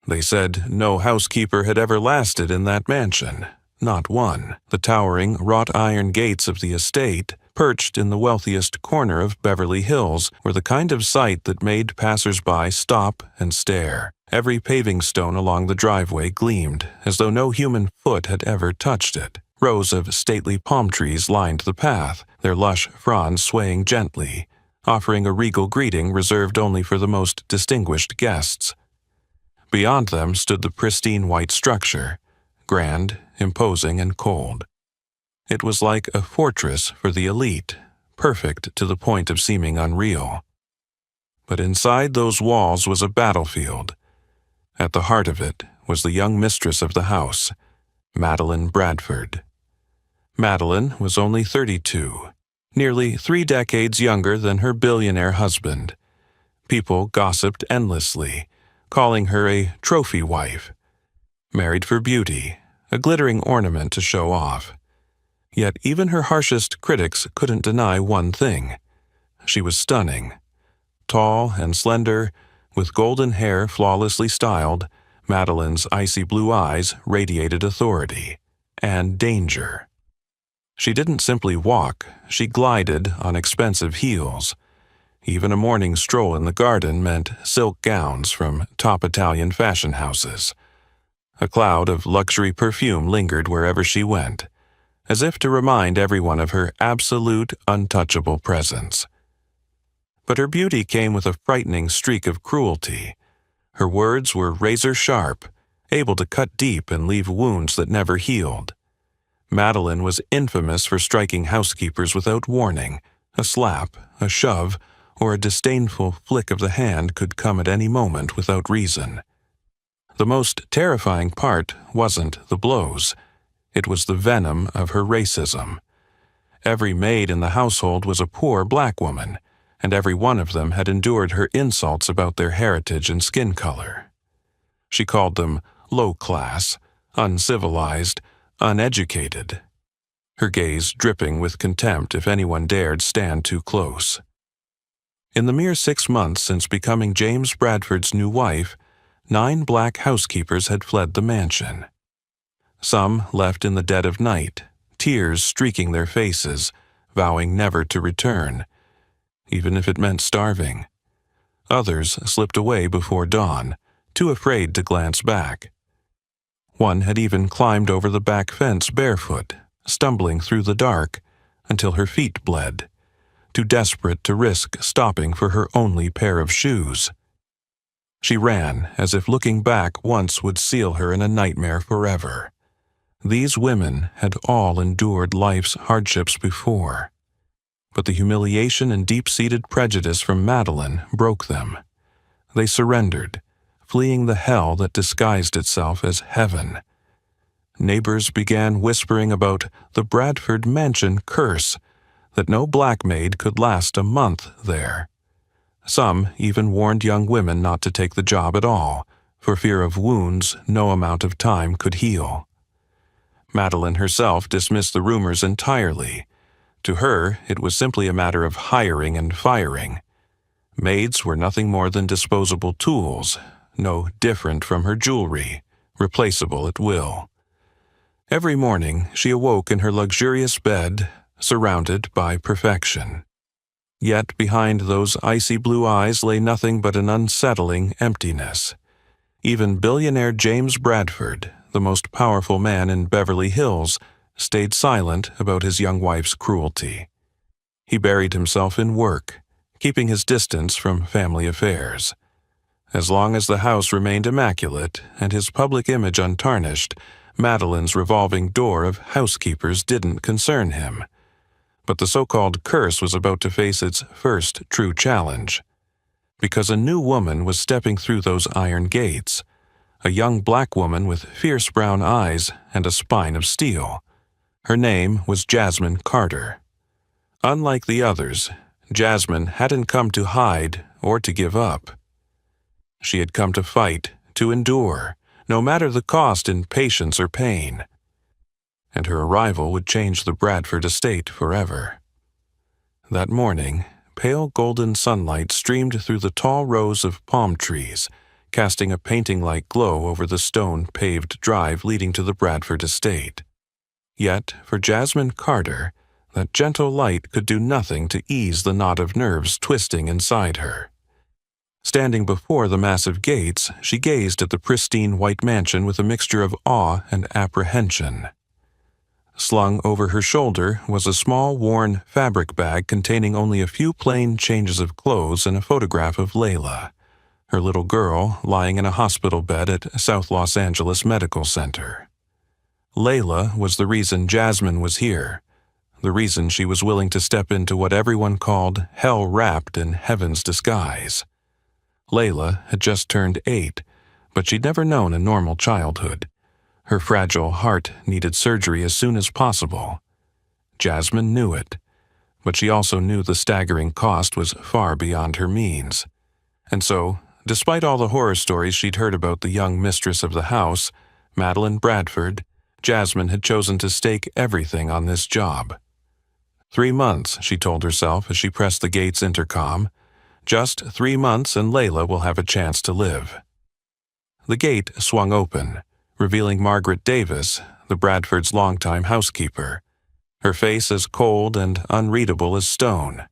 They said no housekeeper had ever lasted in that mansion, not one. The towering wrought iron gates of the estate, perched in the wealthiest corner of Beverly Hills, were the kind of sight that made passers-by stop and stare. Every paving stone along the driveway gleamed as though no human foot had ever touched it. Rows of stately palm trees lined the path, their lush fronds swaying gently, offering a regal greeting reserved only for the most distinguished guests. Beyond them stood the pristine white structure, grand, imposing, and cold. It was like a fortress for the elite, perfect to the point of seeming unreal. But inside those walls was a battlefield. At the heart of it was the young mistress of the house, Madeline Bradford. Madeline was only 32, nearly 3 decades younger than her billionaire husband. People gossiped endlessly, calling her a trophy wife, married for beauty, a glittering ornament to show off. Yet even her harshest critics couldn't deny one thing. She was stunning. Tall and slender, with golden hair flawlessly styled, Madeline's icy blue eyes radiated authority and danger. She didn't simply walk, she glided on expensive heels. Even a morning stroll in the garden meant silk gowns from top Italian fashion houses. A cloud of luxury perfume lingered wherever she went, as if to remind everyone of her absolute, untouchable presence. But her beauty came with a frightening streak of cruelty. Her words were razor-sharp, able to cut deep and leave wounds that never healed. Madeline was infamous for striking housekeepers without warning. A slap, a shove, or a disdainful flick of the hand could come at any moment without reason. The most terrifying part wasn't the blows. It was the venom of her racism. Every maid in the household was a poor black woman, and every one of them had endured her insults about their heritage and skin color. She called them low class, uncivilized, uneducated, her gaze dripping with contempt if anyone dared stand too close. In the mere 6 months since becoming James Bradford's new wife, 9 black housekeepers had fled the mansion. Some left in the dead of night, tears streaking their faces, vowing never to return, even if it meant starving. Others slipped away before dawn, too afraid to glance back. One had even climbed over the back fence barefoot, stumbling through the dark until her feet bled, too desperate to risk stopping for her only pair of shoes. She ran as if looking back once would seal her in a nightmare forever. These women had all endured life's hardships before, but the humiliation and deep-seated prejudice from Madeline broke them. They surrendered, fleeing the hell that disguised itself as heaven. Neighbors began whispering about the Bradford mansion curse, that no black maid could last a month there. Some even warned young women not to take the job at all, for fear of wounds no amount of time could heal. Madeline herself dismissed the rumors entirely. To her, it was simply a matter of hiring and firing. Maids were nothing more than disposable tools, no different from her jewelry, replaceable at will. Every morning she awoke in her luxurious bed, surrounded by perfection. Yet behind those icy blue eyes lay nothing but an unsettling emptiness. Even billionaire James Bradford, the most powerful man in Beverly Hills, stayed silent about his young wife's cruelty. He buried himself in work, keeping his distance from family affairs. As long as the house remained immaculate and his public image untarnished, Madeline's revolving door of housekeepers didn't concern him. But the so-called curse was about to face its first true challenge. Because a new woman was stepping through those iron gates, a young black woman with fierce brown eyes and a spine of steel. Her name was Jasmine Carter. Unlike the others, Jasmine hadn't come to hide or to give up. She had come to fight, to endure, no matter the cost in patience or pain. And her arrival would change the Bradford estate forever. That morning, pale golden sunlight streamed through the tall rows of palm trees, casting a painting-like glow over the stone-paved drive leading to the Bradford estate. Yet, for Jasmine Carter, that gentle light could do nothing to ease the knot of nerves twisting inside her. Standing before the massive gates, she gazed at the pristine white mansion with a mixture of awe and apprehension. Slung over her shoulder was a small, worn fabric bag containing only a few plain changes of clothes and a photograph of Layla, her little girl lying in a hospital bed at South Los Angeles Medical Center. Layla was the reason Jasmine was here, the reason she was willing to step into what everyone called hell wrapped in heaven's disguise. Layla had just turned 8, but she'd never known a normal childhood. Her fragile heart needed surgery as soon as possible. Jasmine knew it, but she also knew the staggering cost was far beyond her means. And so, despite all the horror stories she'd heard about the young mistress of the house, Madeline Bradford, Jasmine had chosen to stake everything on this job. 3 months, she told herself as she pressed the gate's intercom. Just 3 months and Layla will have a chance to live. The gate swung open, revealing Margaret Davis, the Bradfords' longtime housekeeper, her face as cold and unreadable as stone.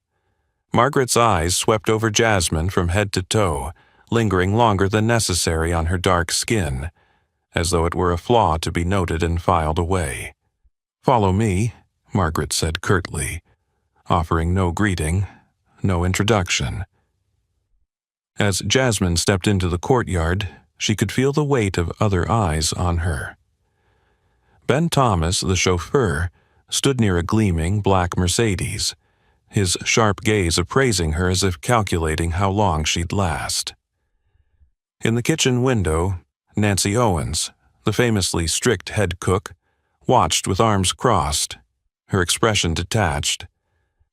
Margaret's eyes swept over Jasmine from head to toe, lingering longer than necessary on her dark skin, as though it were a flaw to be noted and filed away. "Follow me," Margaret said curtly, offering no greeting, no introduction. As Jasmine stepped into the courtyard, she could feel the weight of other eyes on her. Ben Thomas, the chauffeur, stood near a gleaming black Mercedes, his sharp gaze appraising her as if calculating how long she'd last. In the kitchen window, Nancy Owens, the famously strict head cook, watched with arms crossed, her expression detached,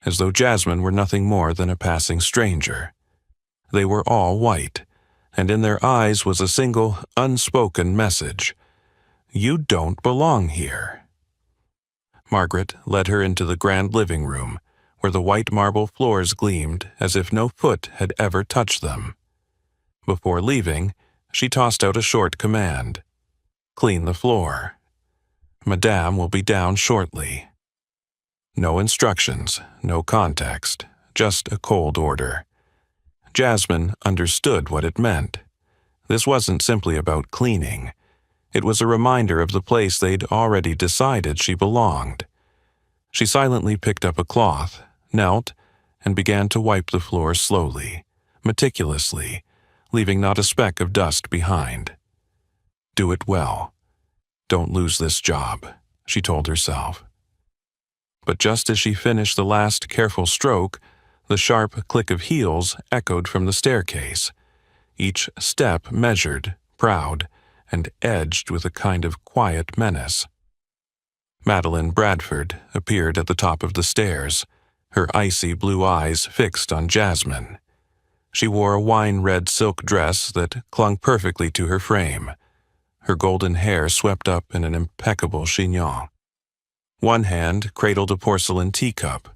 as though Jasmine were nothing more than a passing stranger. They were all white, and in their eyes was a single, unspoken message: "You don't belong here." Margaret led her into the grand living room, where the white marble floors gleamed as if no foot had ever touched them. Before leaving, she tossed out a short command: "Clean the floor. Madame will be down shortly." No instructions, no context, just a cold order. Jasmine understood what it meant. This wasn't simply about cleaning. It was a reminder of the place they'd already decided she belonged. She silently picked up a cloth, knelt, and began to wipe the floor slowly, meticulously, leaving not a speck of dust behind. "Do it well. Don't lose this job," she told herself. But just as she finished the last careful stroke, the sharp click of heels echoed from the staircase, each step measured, proud, and edged with a kind of quiet menace. Madeline Bradford appeared at the top of the stairs, her icy blue eyes fixed on Jasmine. She wore a wine-red silk dress that clung perfectly to her frame, her golden hair swept up in an impeccable chignon. One hand cradled a porcelain teacup,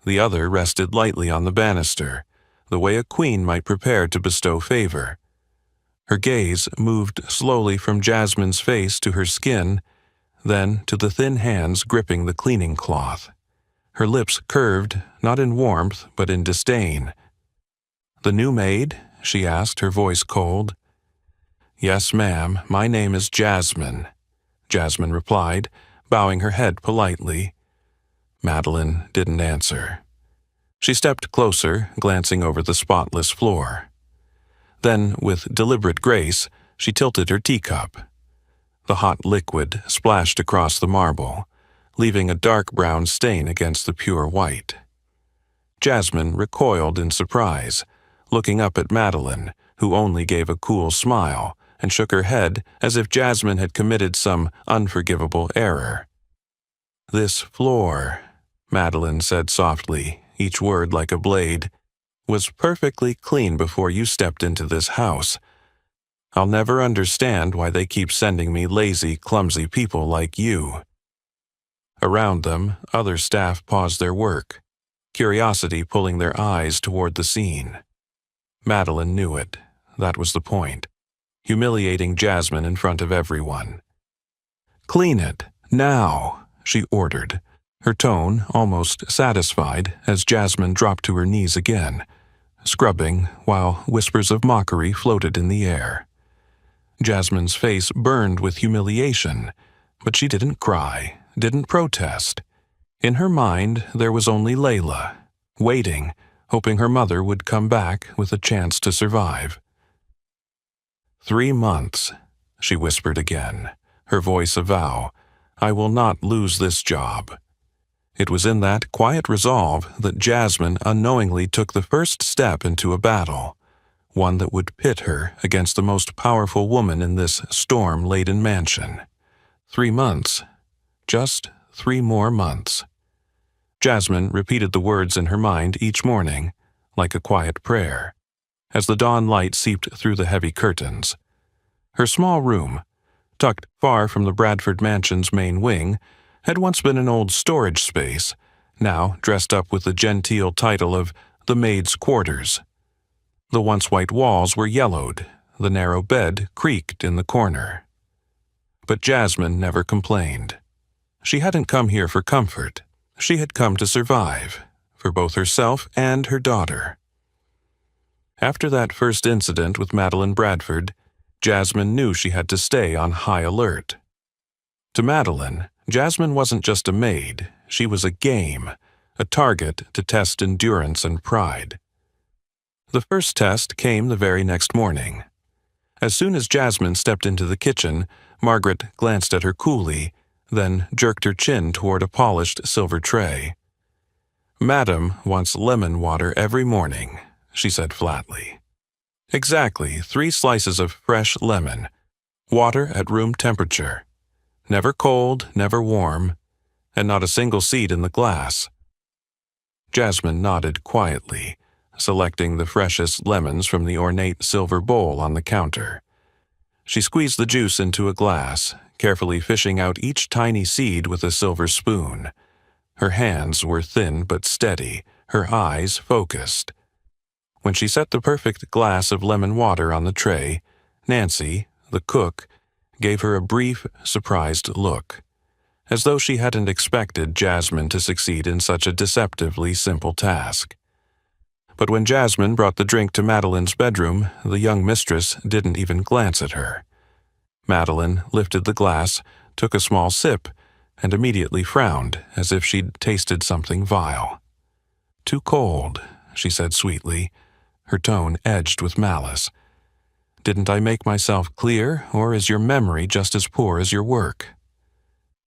the other rested lightly on the banister, the way a queen might prepare to bestow favor. Her gaze moved slowly from Jasmine's face to her skin, then to the thin hands gripping the cleaning cloth. Her lips curved, not in warmth, but in disdain. "The new maid?" she asked, her voice cold. "Yes, ma'am, my name is Jasmine," Jasmine replied, bowing her head politely. Madeline didn't answer. She stepped closer, glancing over the spotless floor. Then, with deliberate grace, she tilted her teacup. The hot liquid splashed across the marble, leaving a dark brown stain against the pure white. Jasmine recoiled in surprise, looking up at Madeline, who only gave a cool smile and shook her head as if Jasmine had committed some unforgivable error. "This floor," Madeline said softly, each word like a blade, "was perfectly clean before you stepped into this house. I'll never understand why they keep sending me lazy, clumsy people like you." Around them, other staff paused their work, curiosity pulling their eyes toward the scene. Madeline knew it. That was the point. humiliating Jasmine in front of everyone. "Clean it, now," she ordered, her tone almost satisfied as Jasmine dropped to her knees again, scrubbing while whispers of mockery floated in the air. Jasmine's face burned with humiliation, but she didn't cry, didn't protest. In her mind, there was only Layla, waiting, hoping her mother would come back with a chance to survive. 3 months, she whispered again, her voice a vow. I will not lose this job. It was in that quiet resolve that Jasmine unknowingly took the first step into a battle, one that would pit her against the most powerful woman in this storm-laden mansion. 3 months. Just 3 more months. Jasmine repeated the words in her mind each morning, like a quiet prayer, as the dawn light seeped through the heavy curtains. Her small room, tucked far from the Bradford mansion's main wing, had once been an old storage space, now dressed up with the genteel title of the Maid's quarters. The once white walls were yellowed, the narrow bed creaked in the corner. But Jasmine never complained. She hadn't come here for comfort. She had come to survive, for both herself and her daughter. After that first incident with Madeline Bradford, Jasmine knew she had to stay on high alert. To Madeline, Jasmine wasn't just a maid, she was a game, a target to test endurance and pride. The first test came the very next morning. As soon as Jasmine stepped into the kitchen, Margaret glanced at her coolly, then jerked her chin toward a polished silver tray. "Madam wants lemon water every morning," she said flatly. "Exactly 3 slices of fresh lemon, water at room temperature. Never cold, never warm, and not a single seed in the glass." Jasmine nodded quietly, selecting the freshest lemons from the ornate silver bowl on the counter. She squeezed the juice into a glass, carefully fishing out each tiny seed with a silver spoon. Her hands were thin but steady, her eyes focused. When she set the perfect glass of lemon water on the tray, Nancy, the cook, gave her a brief, surprised look, as though she hadn't expected Jasmine to succeed in such a deceptively simple task. But when Jasmine brought the drink to Madeline's bedroom, the young mistress didn't even glance at her. Madeline lifted the glass, took a small sip, and immediately frowned, as if she'd tasted something vile. "Too cold," she said sweetly, her tone edged with malice. "Didn't I make myself clear, or is your memory just as poor as your work?"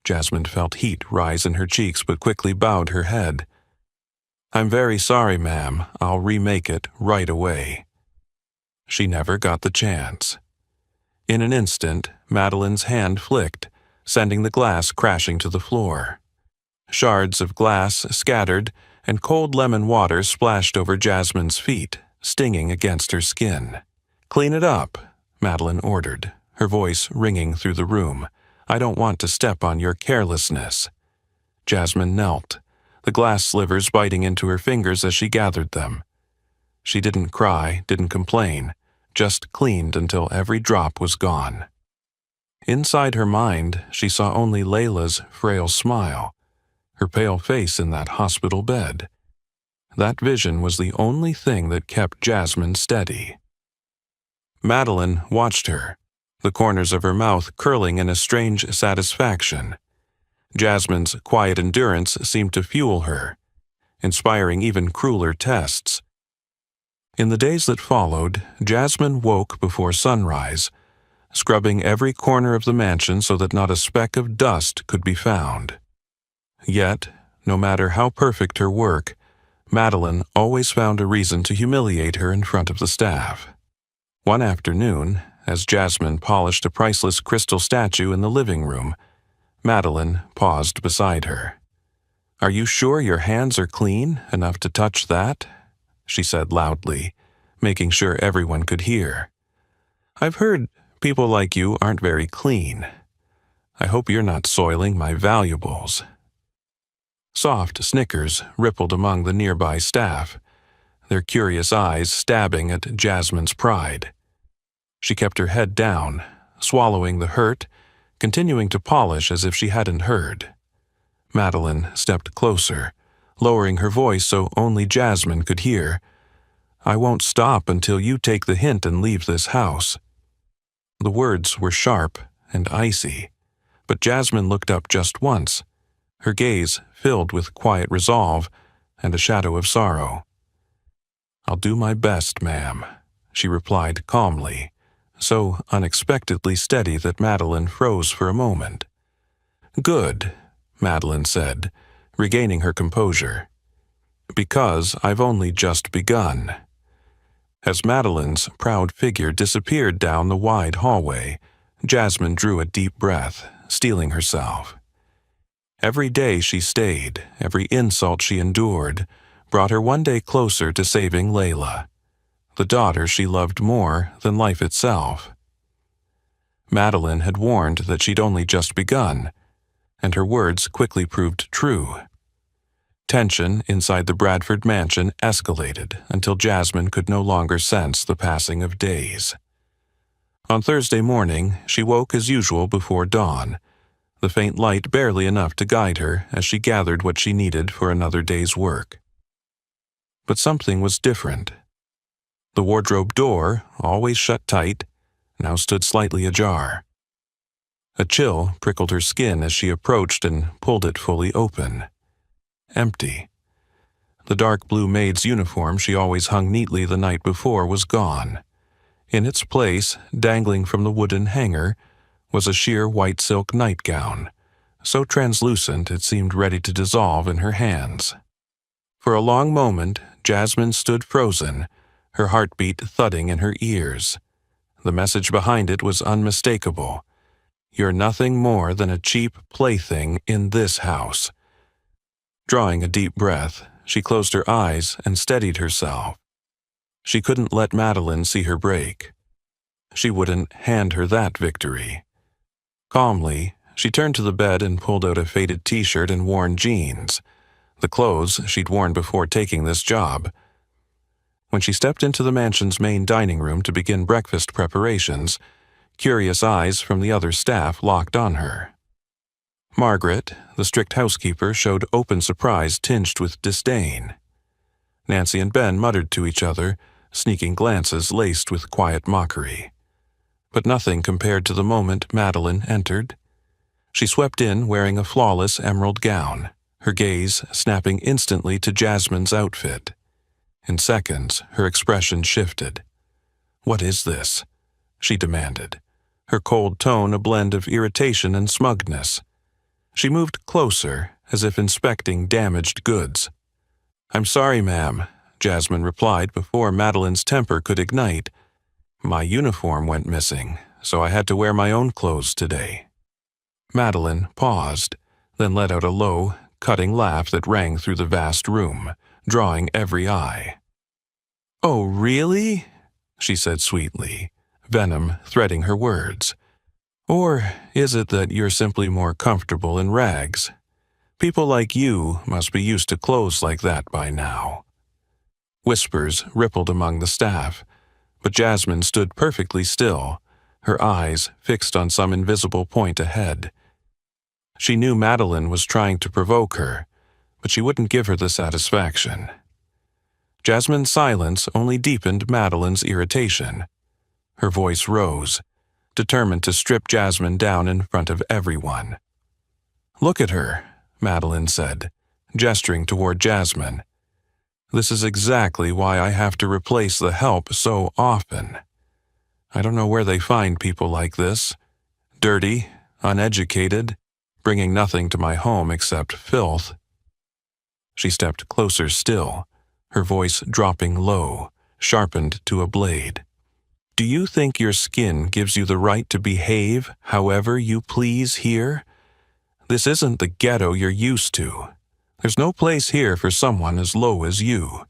Jasmine felt heat rise in her cheeks but quickly bowed her head. "I'm very sorry, ma'am. I'll remake it right away." She never got the chance. In an instant, Madeline's hand flicked, sending the glass crashing to the floor. Shards of glass scattered, and cold lemon water splashed over Jasmine's feet, stinging against her skin. "Clean it up," Madeline ordered, her voice ringing through the room. "I don't want to step on your carelessness." Jasmine knelt, the glass slivers biting into her fingers as she gathered them. She didn't cry, didn't complain, just cleaned until every drop was gone. Inside her mind, she saw only Layla's frail smile, her pale face in that hospital bed. That vision was the only thing that kept Jasmine steady. Madeline watched her, the corners of her mouth curling in a strange satisfaction. Jasmine's quiet endurance seemed to fuel her, inspiring even crueler tests. In the days that followed, Jasmine woke before sunrise, scrubbing every corner of the mansion so that not a speck of dust could be found. Yet, no matter how perfect her work, Madeline always found a reason to humiliate her in front of the staff. One afternoon, as Jasmine polished a priceless crystal statue in the living room, Madeline paused beside her. "Are you sure your hands are clean enough to touch that?" she said loudly, making sure everyone could hear. "I've heard people like you aren't very clean. I hope you're not soiling my valuables." Soft snickers rippled among the nearby staff, their curious eyes stabbing at Jasmine's pride. She kept her head down, swallowing the hurt, continuing to polish as if she hadn't heard. Madeline stepped closer, lowering her voice so only Jasmine could hear. "I won't stop until you take the hint and leave this house." The words were sharp and icy, but Jasmine looked up just once, her gaze filled with quiet resolve and a shadow of sorrow. "I'll do my best, ma'am," she replied calmly, so unexpectedly steady that Madeline froze for a moment. "Good," Madeline said, regaining her composure, "because I've only just begun." As Madeline's proud figure disappeared down the wide hallway, Jasmine drew a deep breath, steeling herself. Every day she stayed, every insult she endured, brought her one day closer to saving Layla, the daughter she loved more than life itself. Madeline had warned that she'd only just begun, and her words quickly proved true. Tension inside the Bradford mansion escalated until Jasmine could no longer sense the passing of days. On Thursday morning, she woke as usual before dawn, the faint light barely enough to guide her as she gathered what she needed for another day's work. But something was different. The wardrobe door, always shut tight, now stood slightly ajar. A chill prickled her skin as she approached and pulled it fully open. Empty. The dark blue maid's uniform she always hung neatly the night before was gone. In its place, dangling from the wooden hanger, was a sheer white silk nightgown, so translucent it seemed ready to dissolve in her hands. For a long moment, Jasmine stood frozen, her heartbeat thudding in her ears. The message behind it was unmistakable. "You're nothing more than a cheap plaything in this house." Drawing a deep breath, she closed her eyes and steadied herself. She couldn't let Madeline see her break. She wouldn't hand her that victory. Calmly, she turned to the bed and pulled out a faded t-shirt and worn jeans, the clothes she'd worn before taking this job. When she stepped into the mansion's main dining room to begin breakfast preparations, curious eyes from the other staff locked on her. Margaret, the strict housekeeper, showed open surprise tinged with disdain. Nancy and Ben muttered to each other, sneaking glances laced with quiet mockery. But nothing compared to the moment Madeline entered. She swept in wearing a flawless emerald gown, her gaze snapping instantly to Jasmine's outfit. In seconds, her expression shifted. "What is this?" she demanded, her cold tone a blend of irritation and smugness. She moved closer, as if inspecting damaged goods. "I'm sorry, ma'am," Jasmine replied before Madeline's temper could ignite. "My uniform went missing, so I had to wear my own clothes today." Madeline paused, then let out a low, cutting laugh that rang through the vast room, drawing every eye. "Oh, really?" she said sweetly, venom threading her words. "Or is it that you're simply more comfortable in rags? People like you must be used to clothes like that by now." Whispers rippled among the staff, but Jasmine stood perfectly still, her eyes fixed on some invisible point ahead. She knew Madeline was trying to provoke her, but she wouldn't give her the satisfaction. Jasmine's silence only deepened Madeline's irritation. Her voice rose, determined to strip Jasmine down in front of everyone. "Look at her," Madeline said, gesturing toward Jasmine. "This is exactly why I have to replace the help so often. I don't know where they find people like this. Dirty, uneducated, bringing nothing to my home except filth." She stepped closer still, her voice dropping low, sharpened to a blade. "Do you think your skin gives you the right to behave however you please here? This isn't the ghetto you're used to. There's no place here for someone as low as you."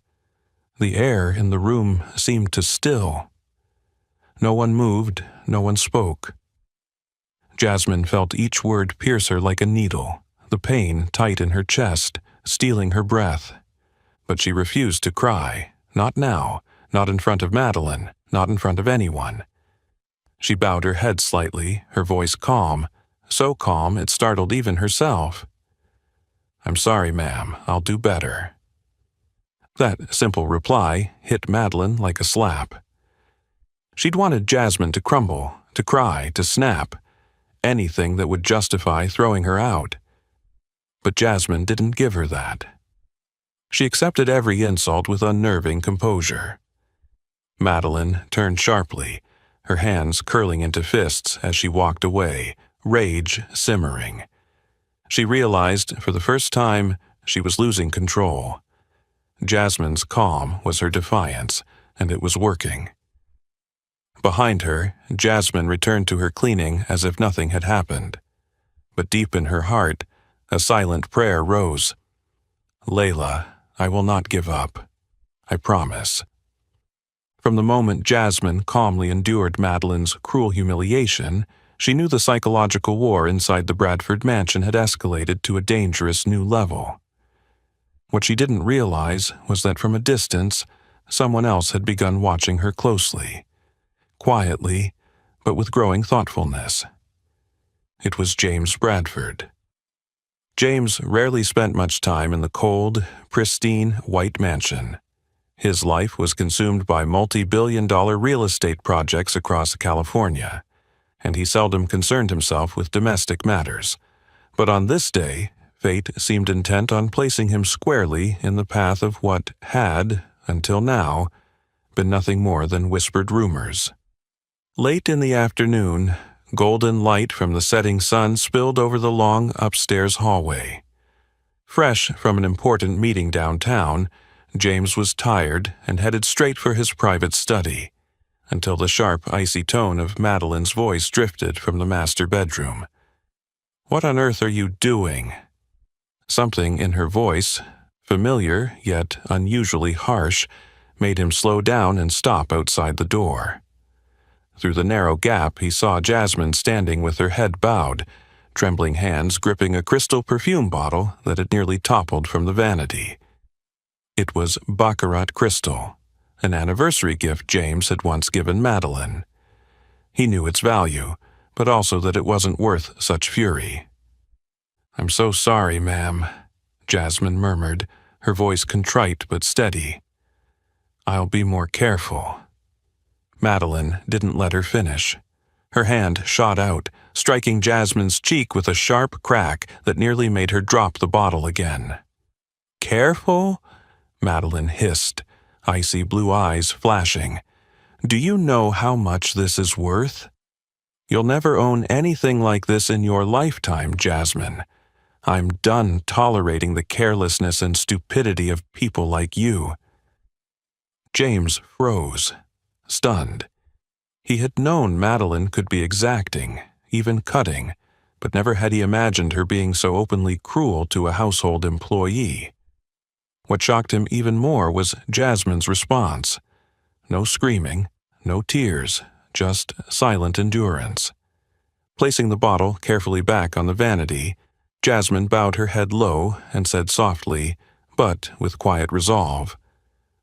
The air in the room seemed to still. No one moved, no one spoke. Jasmine felt each word pierce her like a needle, the pain tight in her chest, stealing her breath. But she refused to cry, not now, not in front of Madeline, not in front of anyone. She bowed her head slightly, her voice calm, so calm it startled even herself. "I'm sorry, ma'am. I'll do better." That simple reply hit Madeline like a slap. She'd wanted Jasmine to crumble, to cry, to snap, anything that would justify throwing her out. But Jasmine didn't give her that. She accepted every insult with unnerving composure. Madeline turned sharply, her hands curling into fists as she walked away, rage simmering. She realized, for the first time, she was losing control. Jasmine's calm was her defiance, and it was working. Behind her, Jasmine returned to her cleaning as if nothing had happened. But deep in her heart, a silent prayer rose. "Layla, I will not give up. I promise." From the moment Jasmine calmly endured Madeline's cruel humiliation, she knew the psychological war inside the Bradford mansion had escalated to a dangerous new level. What she didn't realize was that from a distance, someone else had begun watching her closely, quietly, but with growing thoughtfulness. It was James Bradford. James rarely spent much time in the cold, pristine, white mansion. His life was consumed by multi-billion-dollar real estate projects across California, and he seldom concerned himself with domestic matters. But on this day, fate seemed intent on placing him squarely in the path of what had, until now, been nothing more than whispered rumors. Late in the afternoon, golden light from the setting sun spilled over the long upstairs hallway. Fresh from an important meeting downtown, James was tired and headed straight for his private study, until the sharp, icy tone of Madeline's voice drifted from the master bedroom. "What on earth are you doing?" Something in her voice, familiar yet unusually harsh, made him slow down and stop outside the door. Through the narrow gap, he saw Jasmine standing with her head bowed, trembling hands gripping a crystal perfume bottle that had nearly toppled from the vanity. It was Baccarat crystal, an anniversary gift James had once given Madeline. He knew its value, but also that it wasn't worth such fury. "I'm so sorry, ma'am," Jasmine murmured, her voice contrite but steady. "I'll be more careful." Madeline didn't let her finish. Her hand shot out, striking Jasmine's cheek with a sharp crack that nearly made her drop the bottle again. "Careful?" Madeline hissed, icy blue eyes flashing. "Do you know how much this is worth? You'll never own anything like this in your lifetime, Jasmine. I'm done tolerating the carelessness and stupidity of people like you." James froze, stunned. He had known Madeline could be exacting, even cutting, but never had he imagined her being so openly cruel to a household employee. What shocked him even more was Jasmine's response. No screaming, no tears, just silent endurance. Placing the bottle carefully back on the vanity, Jasmine bowed her head low and said softly, but with quiet resolve,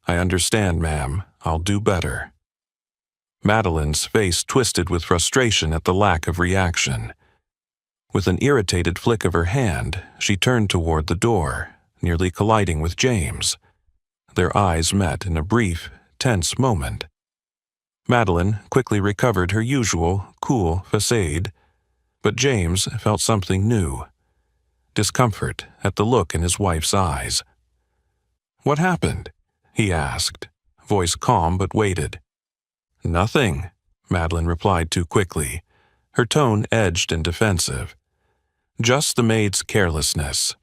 "I understand, ma'am. I'll do better." Madeline's face twisted with frustration at the lack of reaction. With an irritated flick of her hand, she turned toward the door, nearly colliding with James. Their eyes met in a brief, tense moment. Madeline quickly recovered her usual, cool facade, but James felt something new. Discomfort at the look in his wife's eyes. "What happened?" he asked, voice calm but weighted. "Nothing," Madeline replied too quickly, her tone edged and defensive. "Just the maid's carelessness."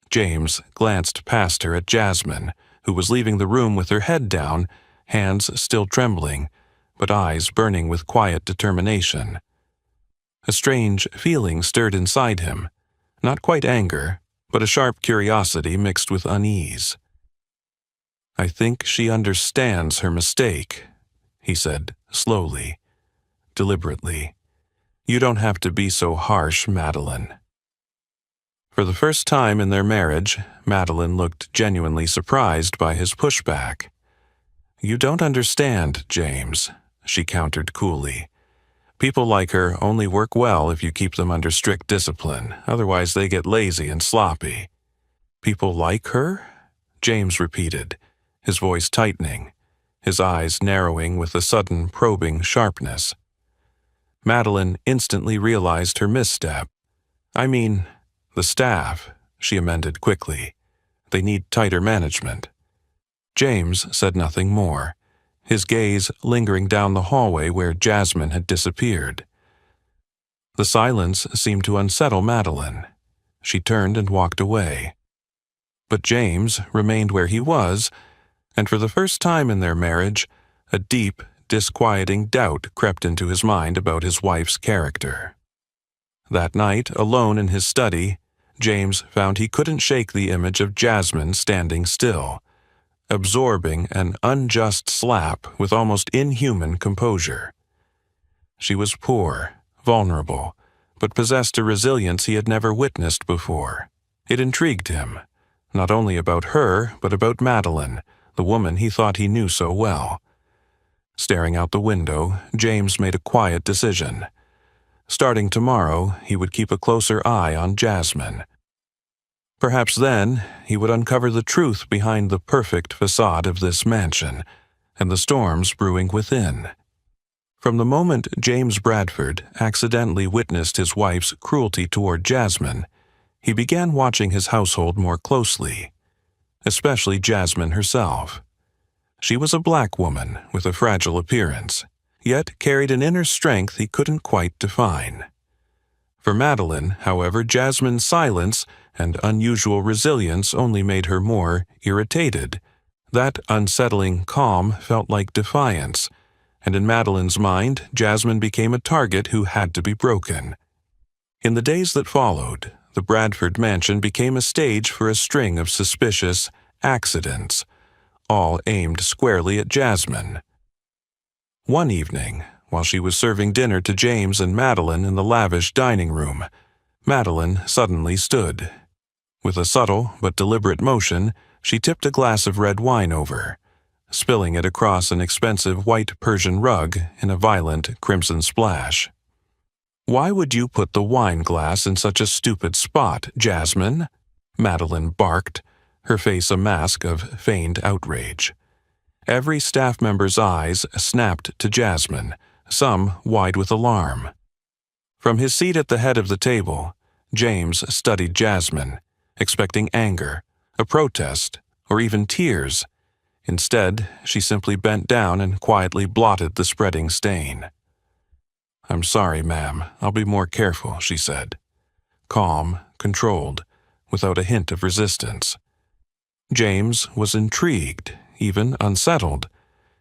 James glanced past her at Jasmine, who was leaving the room with her head down, hands still trembling, but eyes burning with quiet determination. A strange feeling stirred inside him, not quite anger, but a sharp curiosity mixed with unease. "I think she understands her mistake," he said slowly, deliberately. "You don't have to be so harsh, Madeline." For the first time in their marriage, Madeline looked genuinely surprised by his pushback. "You don't understand, James," she countered coolly. People like her only work well if you keep them under strict discipline, otherwise they get lazy and sloppy." "People like her?" James repeated, his voice tightening, his eyes narrowing with a sudden probing sharpness. Madeline instantly realized her misstep. "I mean, the staff," she amended quickly. "They need tighter management." James said nothing more, his gaze lingering down the hallway where Jasmine had disappeared. The silence seemed to unsettle Madeline. She turned and walked away. But James remained where he was, and for the first time in their marriage, a deep, disquieting doubt crept into his mind about his wife's character. That night, alone in his study, James found he couldn't shake the image of Jasmine standing still, absorbing an unjust slap with almost inhuman composure. She was poor, vulnerable, but possessed a resilience he had never witnessed before. It intrigued him, not only about her, but about Madeline, the woman he thought he knew so well. Staring out the window, James made a quiet decision. Starting tomorrow, he would keep a closer eye on Jasmine. Perhaps then he would uncover the truth behind the perfect facade of this mansion and the storms brewing within. From the moment James Bradford accidentally witnessed his wife's cruelty toward Jasmine, he began watching his household more closely, especially Jasmine herself. She was a black woman with a fragile appearance, yet carried an inner strength he couldn't quite define. For Madeline, however, Jasmine's silence and unusual resilience only made her more irritated. That unsettling calm felt like defiance, and in Madeline's mind, Jasmine became a target who had to be broken. In the days that followed, the Bradford mansion became a stage for a string of suspicious accidents, all aimed squarely at Jasmine. One evening, while she was serving dinner to James and Madeline in the lavish dining room, Madeline suddenly stood. With a subtle but deliberate motion, she tipped a glass of red wine over, spilling it across an expensive white Persian rug in a violent crimson splash. "Why would you put the wine glass in such a stupid spot, Jasmine?" Madeline barked, her face a mask of feigned outrage. Every staff member's eyes snapped to Jasmine, some wide with alarm. From his seat at the head of the table, James studied Jasmine, expecting anger, a protest, or even tears. Instead, she simply bent down and quietly blotted the spreading stain. "I'm sorry, ma'am. I'll be more careful," she said. Calm, controlled, without a hint of resistance. James was intrigued, even unsettled.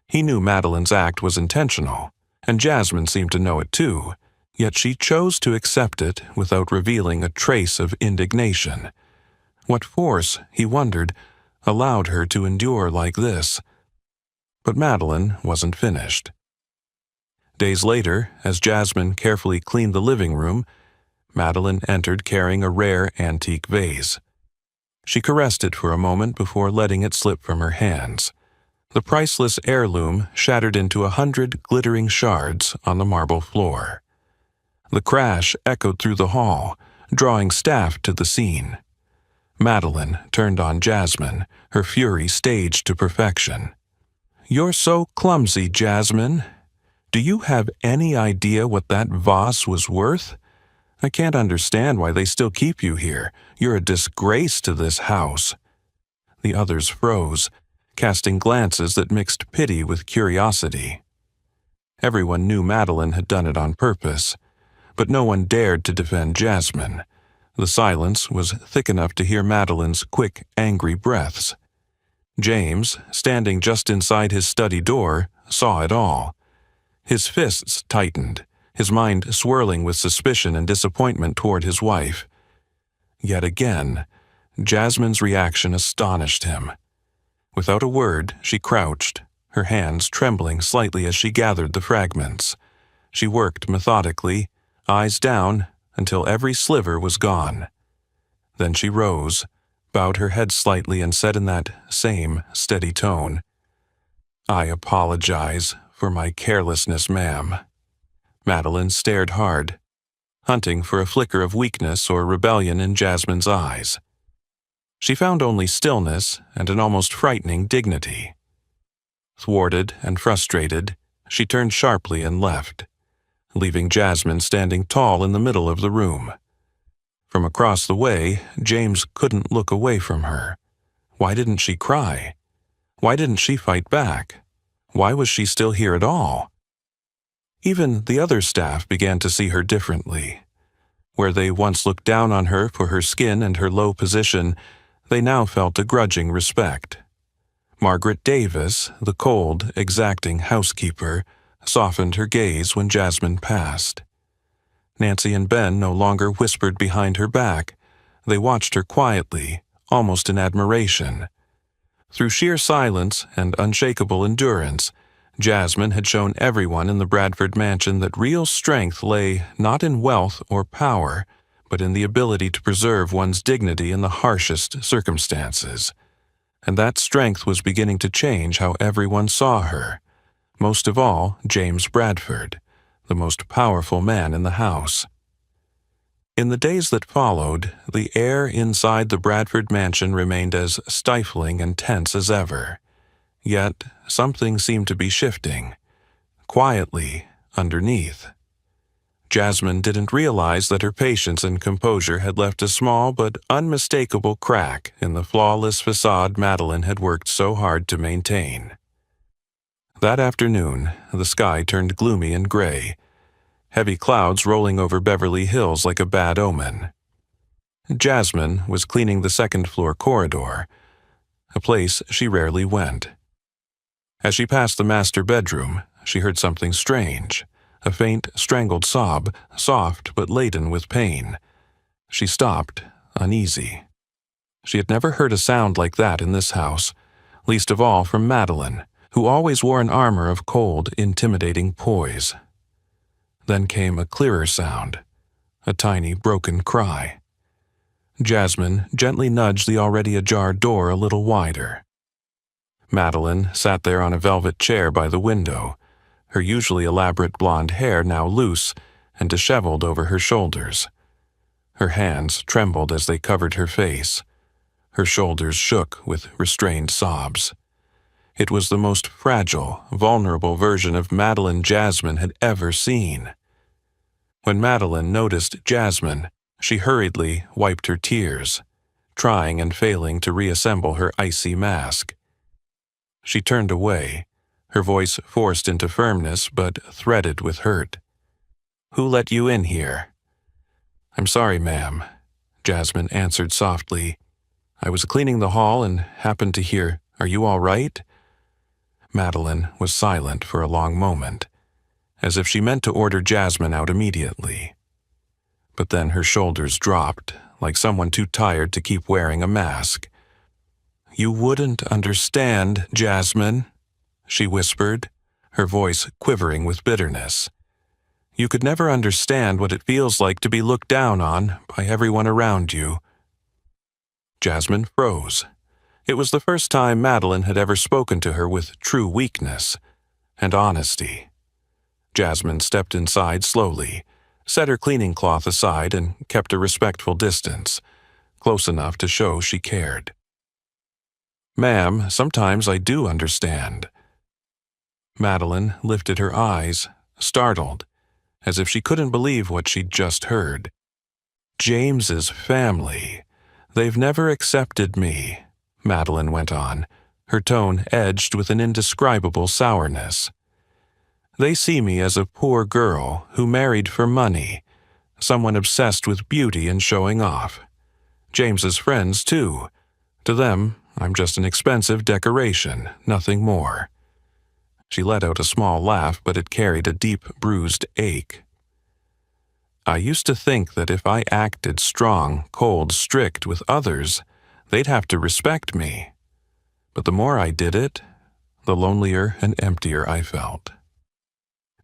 He knew Madeline's act was intentional, and Jasmine seemed to know it too, yet she chose to accept it without revealing a trace of indignation. What force, he wondered, allowed her to endure like this? But Madeline wasn't finished. Days later, as Jasmine carefully cleaned the living room, Madeline entered carrying a rare antique vase. She caressed it for a moment before letting it slip from her hands. The priceless heirloom shattered into 100 glittering shards on the marble floor. The crash echoed through the hall, drawing staff to the scene. Madeline turned on Jasmine, her fury staged to perfection. "You're so clumsy, Jasmine. Do you have any idea what that vase was worth? I can't understand why they still keep you here. You're a disgrace to this house." The others froze, casting glances that mixed pity with curiosity. Everyone knew Madeline had done it on purpose, but no one dared to defend Jasmine. The silence was thick enough to hear Madeline's quick, angry breaths. James, standing just inside his study door, saw it all. His fists tightened, his mind swirling with suspicion and disappointment toward his wife. Yet again, Jasmine's reaction astonished him. Without a word, she crouched, her hands trembling slightly as she gathered the fragments. She worked methodically, eyes down, until every sliver was gone. Then she rose, bowed her head slightly and said in that same steady tone, "I apologize for my carelessness, ma'am." Madeline stared hard, hunting for a flicker of weakness or rebellion in Jasmine's eyes. She found only stillness and an almost frightening dignity. Thwarted and frustrated, she turned sharply and left, leaving Jasmine standing tall in the middle of the room. From across the way, James couldn't look away from her. Why didn't she cry? Why didn't she fight back? Why was she still here at all? Even the other staff began to see her differently. Where they once looked down on her for her skin and her low position, they now felt a grudging respect. Margaret Davis, the cold, exacting housekeeper, softened her gaze when Jasmine passed. Nancy and Ben no longer whispered behind her back. They watched her quietly, almost in admiration. Through sheer silence and unshakable endurance, Jasmine had shown everyone in the Bradford mansion that real strength lay not in wealth or power, but in the ability to preserve one's dignity in the harshest circumstances. And that strength was beginning to change how everyone saw her, most of all James Bradford, the most powerful man in the house. In the days that followed, the air inside the Bradford mansion remained as stifling and tense as ever. Yet something seemed to be shifting, quietly, underneath. Jasmine didn't realize that her patience and composure had left a small but unmistakable crack in the flawless facade Madeline had worked so hard to maintain. That afternoon, the sky turned gloomy and gray, heavy clouds rolling over Beverly Hills like a bad omen. Jasmine was cleaning the second-floor corridor, a place she rarely went. As she passed the master bedroom, she heard something strange, a faint, strangled sob, soft but laden with pain. She stopped, uneasy. She had never heard a sound like that in this house, least of all from Madeline, who always wore an armor of cold, intimidating poise. Then came a clearer sound, a tiny, broken cry. Jasmine gently nudged the already ajar door a little wider. Madeline sat there on a velvet chair by the window, her usually elaborate blonde hair now loose and disheveled over her shoulders. Her hands trembled as they covered her face. Her shoulders shook with restrained sobs. It was the most fragile, vulnerable version of Madeline Jasmine had ever seen. When Madeline noticed Jasmine, she hurriedly wiped her tears, trying and failing to reassemble her icy mask. She turned away, her voice forced into firmness but threaded with hurt. "Who let you in here?" "I'm sorry, ma'am," Jasmine answered softly. "I was cleaning the hall and happened to hear, 'Are you all right?'" Madeline was silent for a long moment, as if she meant to order Jasmine out immediately. But then her shoulders dropped, like someone too tired to keep wearing a mask. "You wouldn't understand, Jasmine," she whispered, her voice quivering with bitterness. "You could never understand what it feels like to be looked down on by everyone around you." Jasmine froze. It was the first time Madeline had ever spoken to her with true weakness and honesty. Jasmine stepped inside slowly, set her cleaning cloth aside, and kept a respectful distance, close enough to show she cared. "Ma'am, sometimes I do understand." Madeline lifted her eyes, startled, as if she couldn't believe what she'd just heard. "James's family. They've never accepted me," Madeline went on, her tone edged with an indescribable sourness. "They see me as a poor girl who married for money, someone obsessed with beauty and showing off. James's friends, too. To them, I'm just an expensive decoration, nothing more." She let out a small laugh, but it carried a deep, bruised ache. "I used to think that if I acted strong, cold, strict with others, they'd have to respect me. But the more I did it, the lonelier and emptier I felt."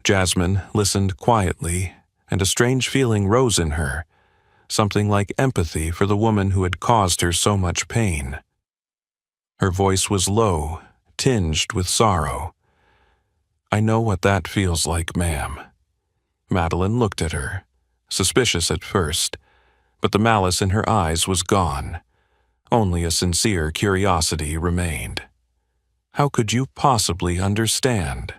Jasmine listened quietly, and a strange feeling rose in her, something like empathy for the woman who had caused her so much pain. Her voice was low, tinged with sorrow. "I know what that feels like, ma'am. Madeline looked at her, suspicious at first, but the malice in her eyes was gone. Only a sincere curiosity remained. How could you possibly understand?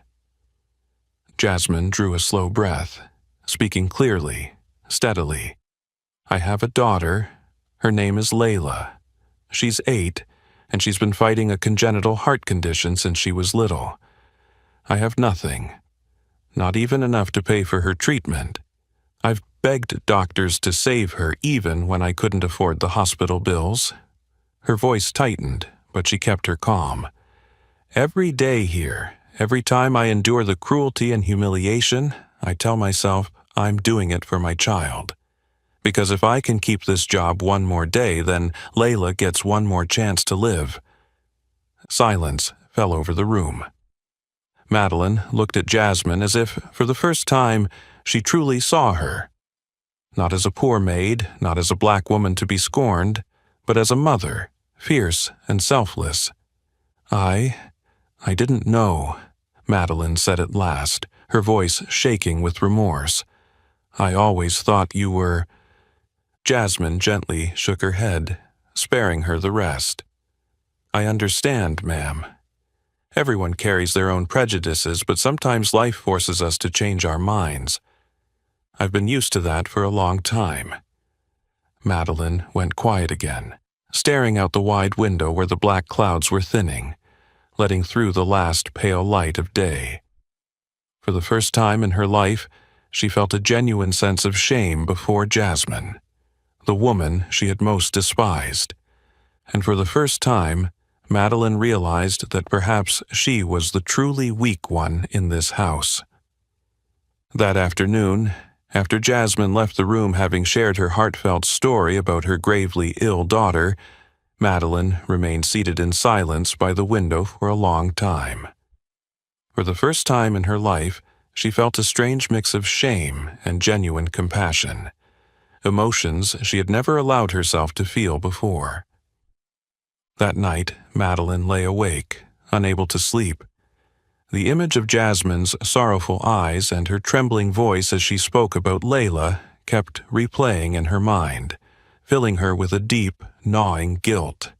Jasmine drew a slow breath, speaking clearly, steadily. I have a daughter. Her name is Layla. She's 8, and she's been fighting a congenital heart condition since she was little. I have nothing, not even enough to pay for her treatment. I've begged doctors to save her even when I couldn't afford the hospital bills. Her voice tightened, but she kept her calm. Every day here, every time I endure the cruelty and humiliation, I tell myself I'm doing it for my child. Because if I can keep this job one more day, then Layla gets one more chance to live. Silence fell over the room. Madeline looked at Jasmine as if, for the first time, she truly saw her. Not as a poor maid, not as a black woman to be scorned, but as a mother, fierce and selfless. I didn't know, Madeline said at last, her voice shaking with remorse. I always thought you were... Jasmine gently shook her head, sparing her the rest. I understand, ma'am. Everyone carries their own prejudices, but sometimes life forces us to change our minds. I've been used to that for a long time. Madeline went quiet again, staring out the wide window where the black clouds were thinning, letting through the last pale light of day. For the first time in her life, she felt a genuine sense of shame before Jasmine, the woman she had most despised. And for the first time, Madeline realized that perhaps she was the truly weak one in this house. That afternoon, after Jasmine left the room having shared her heartfelt story about her gravely ill daughter, Madeline remained seated in silence by the window for a long time. For the first time in her life, she felt a strange mix of shame and genuine compassion, emotions she had never allowed herself to feel before. That night, Madeline lay awake, unable to sleep. The image of Jasmine's sorrowful eyes and her trembling voice as she spoke about Layla kept replaying in her mind, filling her with a deep, gnawing guilt.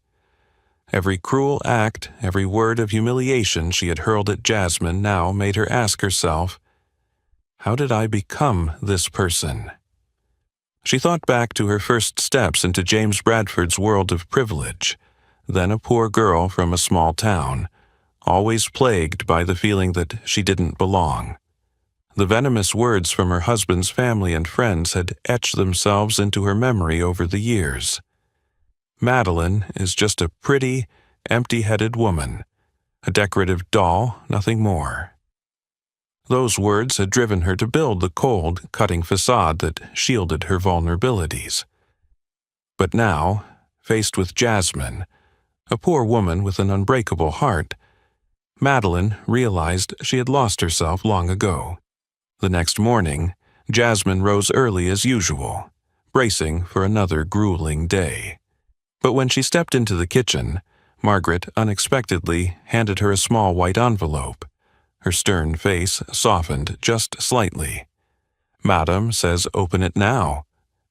Every cruel act, every word of humiliation she had hurled at Jasmine now made her ask herself, how did I become this person? She thought back to her first steps into James Bradford's world of privilege, then a poor girl from a small town, always plagued by the feeling that she didn't belong. The venomous words from her husband's family and friends had etched themselves into her memory over the years. Madeline is just a pretty, empty-headed woman, a decorative doll, nothing more. Those words had driven her to build the cold, cutting facade that shielded her vulnerabilities. But now, faced with Jasmine, a poor woman with an unbreakable heart, Madeline realized she had lost herself long ago. The next morning, Jasmine rose early as usual, bracing for another grueling day. But when she stepped into the kitchen, Margaret unexpectedly handed her a small white envelope. Her stern face softened just slightly. "Madam says open it now,"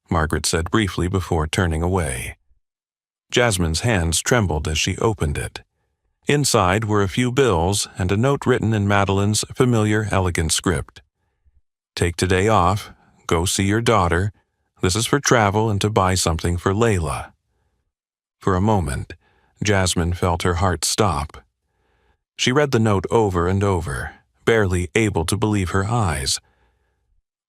Margaret said briefly before turning away. Jasmine's hands trembled as she opened it. Inside were a few bills and a note written in Madeline's familiar, elegant script. "Take today off, go see your daughter. This is for travel and to buy something for Layla." For a moment, Jasmine felt her heart stop. She read the note over and over, barely able to believe her eyes.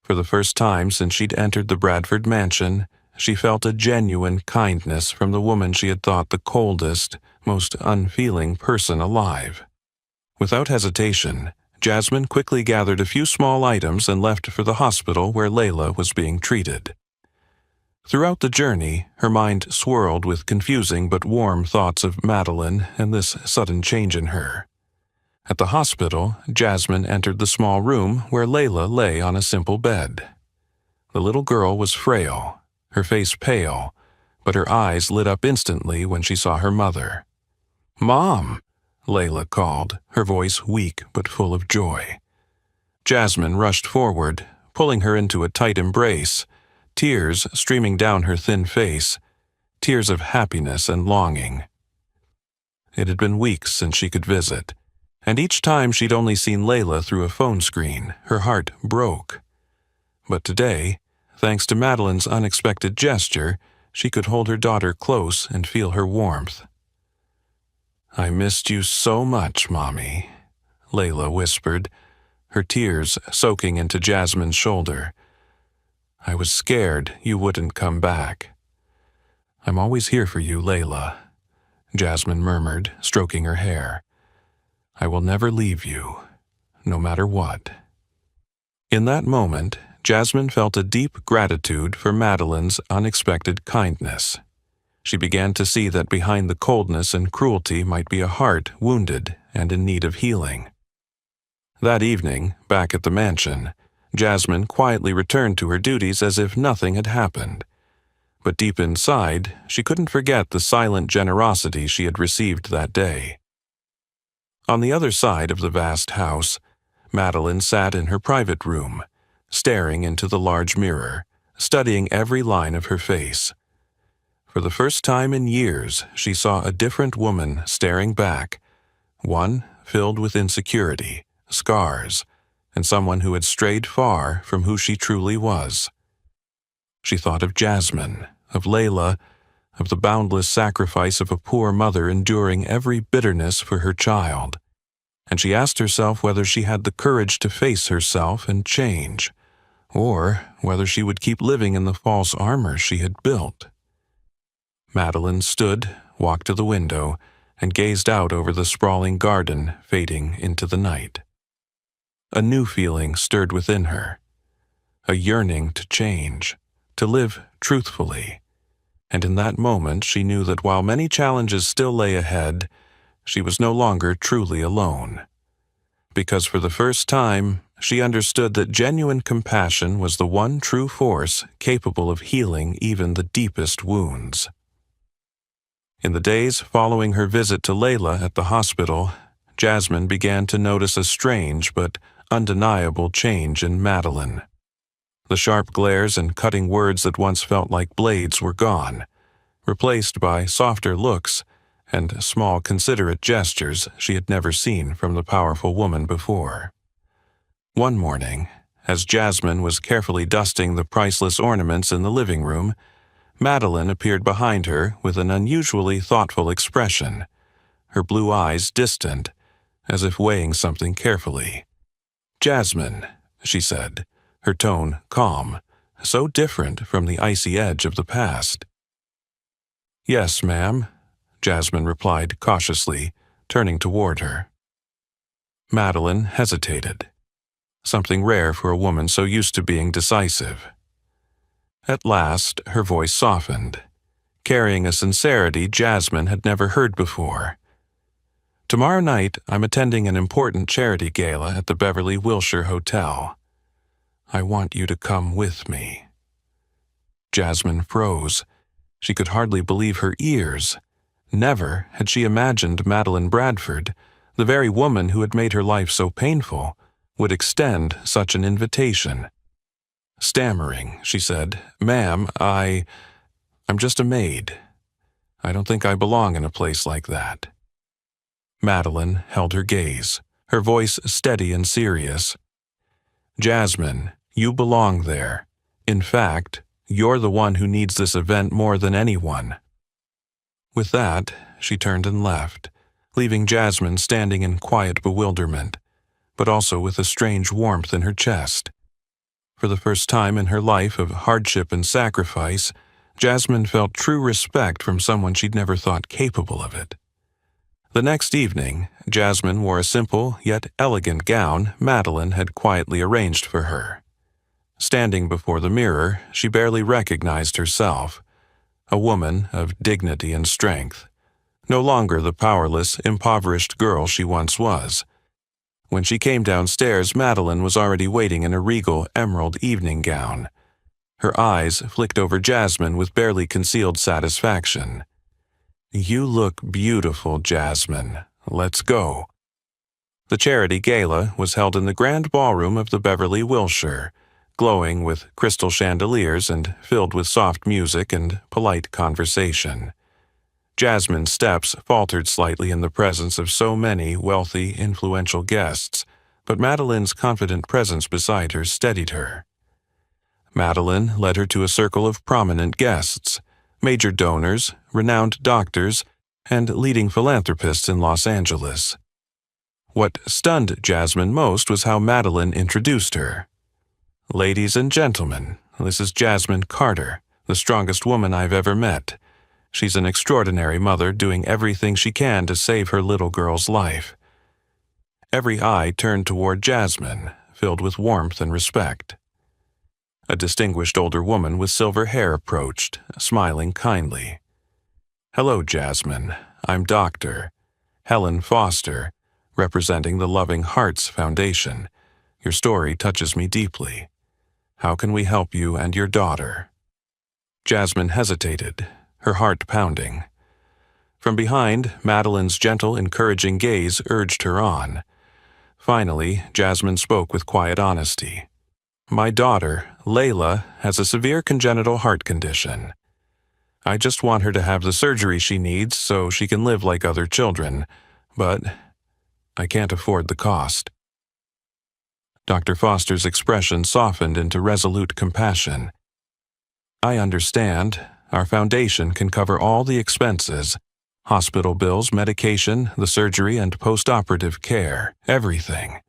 For the first time since she'd entered the Bradford mansion, she felt a genuine kindness from the woman she had thought the coldest, most unfeeling person alive. Without hesitation, Jasmine quickly gathered a few small items and left for the hospital where Layla was being treated. Throughout the journey, her mind swirled with confusing but warm thoughts of Madeline and this sudden change in her. At the hospital, Jasmine entered the small room where Layla lay on a simple bed. The little girl was frail, her face pale, but her eyes lit up instantly when she saw her mother. "Mom!" Layla called, her voice weak but full of joy. Jasmine rushed forward, pulling her into a tight embrace, tears streaming down her thin face, tears of happiness and longing. It had been weeks since she could visit, and each time she'd only seen Layla through a phone screen, her heart broke. But today, thanks to Madeline's unexpected gesture, she could hold her daughter close and feel her warmth. "I missed you so much, Mommy," Layla whispered, her tears soaking into Jasmine's shoulder. "I was scared you wouldn't come back." "I'm always here for you, Layla," Jasmine murmured, stroking her hair. "I will never leave you, no matter what." In that moment, Jasmine felt a deep gratitude for Madeline's unexpected kindness. She began to see that behind the coldness and cruelty might be a heart wounded and in need of healing. That evening, back at the mansion, Jasmine quietly returned to her duties as if nothing had happened. But deep inside, she couldn't forget the silent generosity she had received that day. On the other side of the vast house, Madeline sat in her private room, staring into the large mirror, studying every line of her face. For the first time in years, she saw a different woman staring back, one filled with insecurity, scars, and someone who had strayed far from who she truly was. She thought of Jasmine, of Layla, of the boundless sacrifice of a poor mother enduring every bitterness for her child, and she asked herself whether she had the courage to face herself and change, or whether she would keep living in the false armor she had built. Madeline stood, walked to the window, and gazed out over the sprawling garden fading into the night. A new feeling stirred within her, a yearning to change, to live truthfully, and in that moment she knew that while many challenges still lay ahead, she was no longer truly alone. Because for the first time, she understood that genuine compassion was the one true force capable of healing even the deepest wounds. In the days following her visit to Layla at the hospital, Jasmine began to notice a strange but undeniable change in Madeline. The sharp glares and cutting words that once felt like blades were gone, replaced by softer looks and small considerate gestures she had never seen from the powerful woman before. One morning, as Jasmine was carefully dusting the priceless ornaments in the living room, Madeline appeared behind her with an unusually thoughtful expression, her blue eyes distant, as if weighing something carefully. "Jasmine," she said, her tone calm, so different from the icy edge of the past. "Yes, ma'am," Jasmine replied cautiously, turning toward her. Madeline hesitated, something rare for a woman so used to being decisive. At last, her voice softened, carrying a sincerity Jasmine had never heard before. "Tomorrow night, I'm attending an important charity gala at the Beverly Wilshire Hotel. I want you to come with me." Jasmine froze. She could hardly believe her ears. Never had she imagined Madeline Bradford, the very woman who had made her life so painful, would extend such an invitation. Stammering, she said, "Ma'am, I'm just a maid. I don't think I belong in a place like that." Madeline held her gaze, her voice steady and serious. "Jasmine, you belong there. In fact, you're the one who needs this event more than anyone." With that, she turned and left, leaving Jasmine standing in quiet bewilderment, but also with a strange warmth in her chest. For the first time in her life of hardship and sacrifice, Jasmine felt true respect from someone she'd never thought capable of it. The next evening, Jasmine wore a simple yet elegant gown Madeline had quietly arranged for her. Standing before the mirror, she barely recognized herself, a woman of dignity and strength, no longer the powerless, impoverished girl she once was. When she came downstairs, Madeline was already waiting in a regal emerald evening gown. Her eyes flicked over Jasmine with barely concealed satisfaction. "You look beautiful, Jasmine. Let's go." The charity gala was held in the grand ballroom of the Beverly Wilshire, glowing with crystal chandeliers and filled with soft music and polite conversation. Jasmine's steps faltered slightly in the presence of so many wealthy, influential guests, but Madeline's confident presence beside her steadied her. Madeline led her to a circle of prominent guests, major donors, renowned doctors, and leading philanthropists in Los Angeles. What stunned Jasmine most was how Madeline introduced her. "Ladies and gentlemen, this is Jasmine Carter, the strongest woman I've ever met. She's an extraordinary mother doing everything she can to save her little girl's life." Every eye turned toward Jasmine, filled with warmth and respect. A distinguished older woman with silver hair approached, smiling kindly. "Hello, Jasmine. I'm Dr. Helen Foster, representing the Loving Hearts Foundation. Your story touches me deeply. How can we help you and your daughter?" Jasmine hesitated, her heart pounding. From behind, Madeline's gentle, encouraging gaze urged her on. Finally, Jasmine spoke with quiet honesty. "My daughter, Layla, has a severe congenital heart condition. I just want her to have the surgery she needs so she can live like other children, but I can't afford the cost." Dr. Foster's expression softened into resolute compassion. "I understand. Our foundation can cover all the expenses: hospital bills, medication, the surgery, and post-operative care, everything."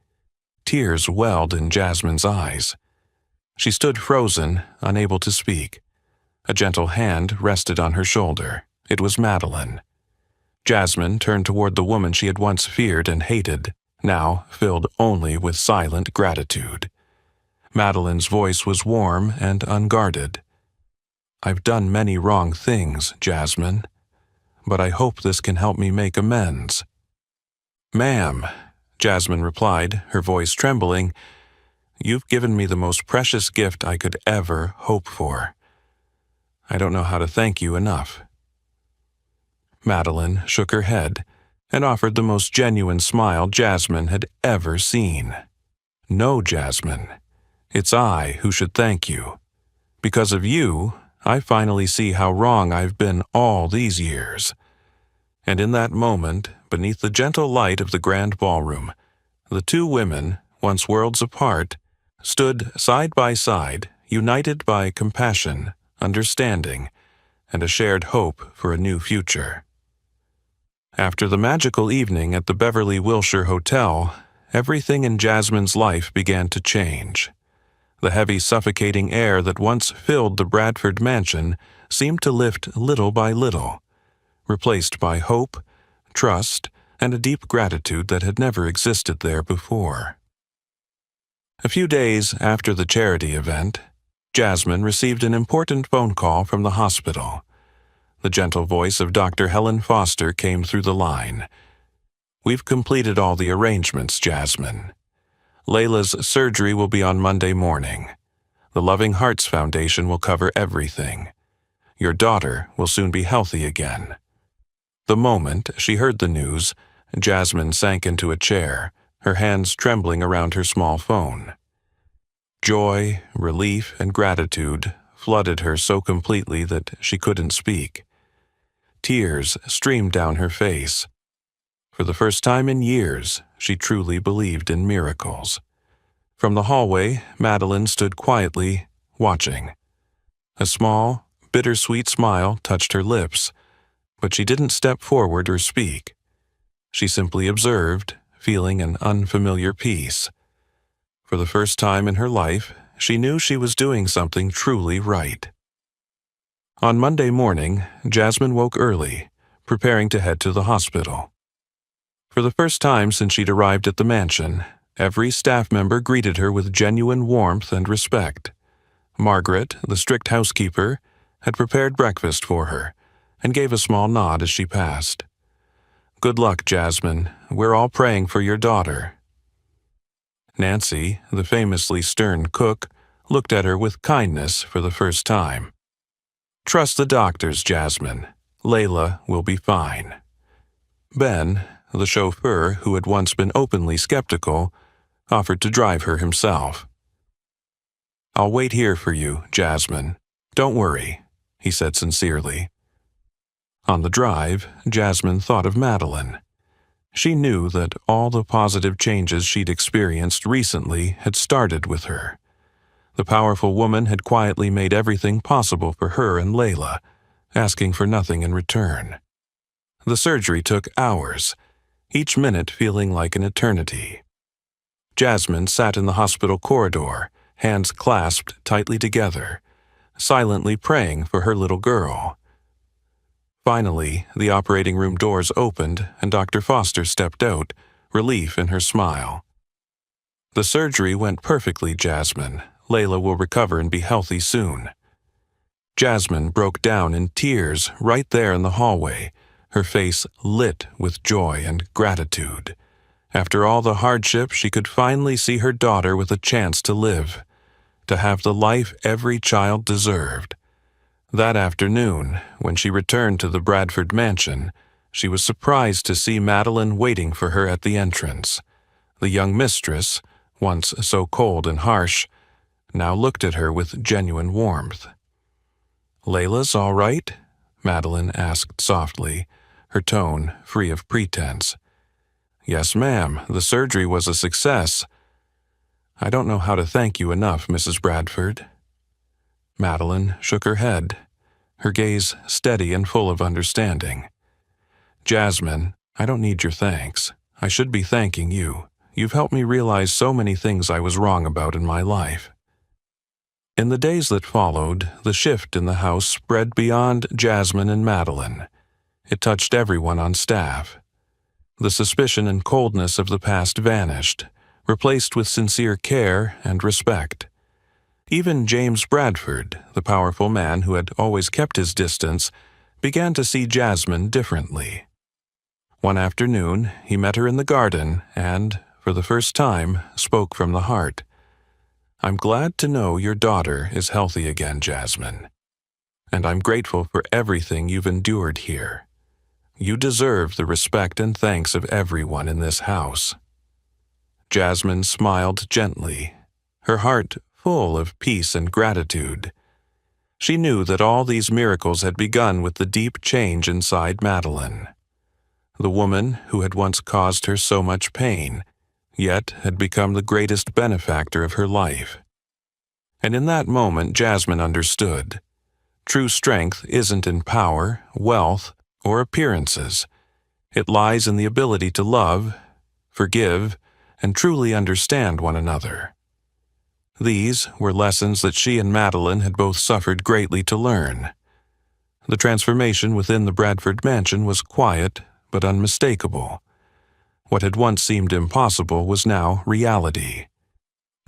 Tears welled in Jasmine's eyes. She stood frozen, unable to speak. A gentle hand rested on her shoulder. It was Madeline. Jasmine turned toward the woman she had once feared and hated, now filled only with silent gratitude. Madeline's voice was warm and unguarded. "I've done many wrong things, Jasmine, but I hope this can help me make amends." "Ma'am," Jasmine replied, her voice trembling, "you've given me the most precious gift I could ever hope for. I don't know how to thank you enough." Madeline shook her head and offered the most genuine smile Jasmine had ever seen. "No, Jasmine, it's I who should thank you. Because of you, I finally see how wrong I've been all these years." And in that moment, beneath the gentle light of the grand ballroom, the two women, once worlds apart, stood side by side, united by compassion, understanding, and a shared hope for a new future. After the magical evening at the Beverly Wilshire Hotel, everything in Jasmine's life began to change. The heavy, suffocating air that once filled the Bradford mansion seemed to lift little by little, replaced by hope, trust, and a deep gratitude that had never existed there before. A few days after the charity event, Jasmine received an important phone call from the hospital. The gentle voice of Dr. Helen Foster came through the line. "We've completed all the arrangements, Jasmine. Layla's surgery will be on Monday morning. The Loving Hearts Foundation will cover everything. Your daughter will soon be healthy again." The moment she heard the news, Jasmine sank into a chair, her hands trembling around her small phone. Joy, relief, and gratitude flooded her so completely that she couldn't speak. Tears streamed down her face. For the first time in years, she truly believed in miracles. From the hallway, Madeline stood quietly, watching. A small, bittersweet smile touched her lips, but she didn't step forward or speak. She simply observed, feeling an unfamiliar peace. For the first time in her life, she knew she was doing something truly right. On Monday morning, Jasmine woke early, preparing to head to the hospital. For the first time since she'd arrived at the mansion, every staff member greeted her with genuine warmth and respect. Margaret, the strict housekeeper, had prepared breakfast for her and gave a small nod as she passed. "Good luck, Jasmine. We're all praying for your daughter." Nancy, the famously stern cook, looked at her with kindness for the first time. "Trust the doctors, Jasmine. Layla will be fine." Ben, the chauffeur who had once been openly skeptical, offered to drive her himself. I'll wait here for you, Jasmine. Don't worry, he said sincerely. On the drive, Jasmine thought of Madeline. She knew that all the positive changes she'd experienced recently had started with her. The powerful woman had quietly made everything possible for her and Layla, asking for nothing in return. The surgery took hours, each minute feeling like an eternity. Jasmine sat in the hospital corridor, hands clasped tightly together, silently praying for her little girl. Finally, the operating room doors opened and Dr. Foster stepped out, relief in her smile. The surgery went perfectly, Jasmine. Layla will recover and be healthy soon. Jasmine broke down in tears right there in the hallway, her face lit with joy and gratitude. After all the hardship, she could finally see her daughter with a chance to live, to have the life every child deserved. That afternoon, when she returned to the Bradford mansion, she was surprised to see Madeline waiting for her at the entrance. The young mistress, once so cold and harsh, now looked at her with genuine warmth. "Layla's all right?" Madeline asked softly, her tone free of pretense. "Yes, ma'am. The surgery was a success. I don't know how to thank you enough, Mrs. Bradford." Madeline shook her head, her gaze steady and full of understanding. "Jasmine, I don't need your thanks. I should be thanking you. You've helped me realize so many things I was wrong about in my life." In the days that followed, the shift in the house spread beyond Jasmine and Madeline. It touched everyone on staff. The suspicion and coldness of the past vanished, replaced with sincere care and respect. Even James Bradford, the powerful man who had always kept his distance, began to see Jasmine differently. One afternoon, he met her in the garden and, for the first time, spoke from the heart. "I'm glad to know your daughter is healthy again, Jasmine. And I'm grateful for everything you've endured here. You deserve the respect and thanks of everyone in this house." Jasmine smiled gently, her heart full of peace and gratitude. She knew that all these miracles had begun with the deep change inside Madeline. The woman who had once caused her so much pain, yet had become the greatest benefactor of her life. And in that moment, Jasmine understood. True strength isn't in power, wealth, or appearances. It lies in the ability to love, forgive, and truly understand one another. These were lessons that she and Madeline had both suffered greatly to learn. The transformation within the Bradford mansion was quiet but unmistakable. What had once seemed impossible was now reality.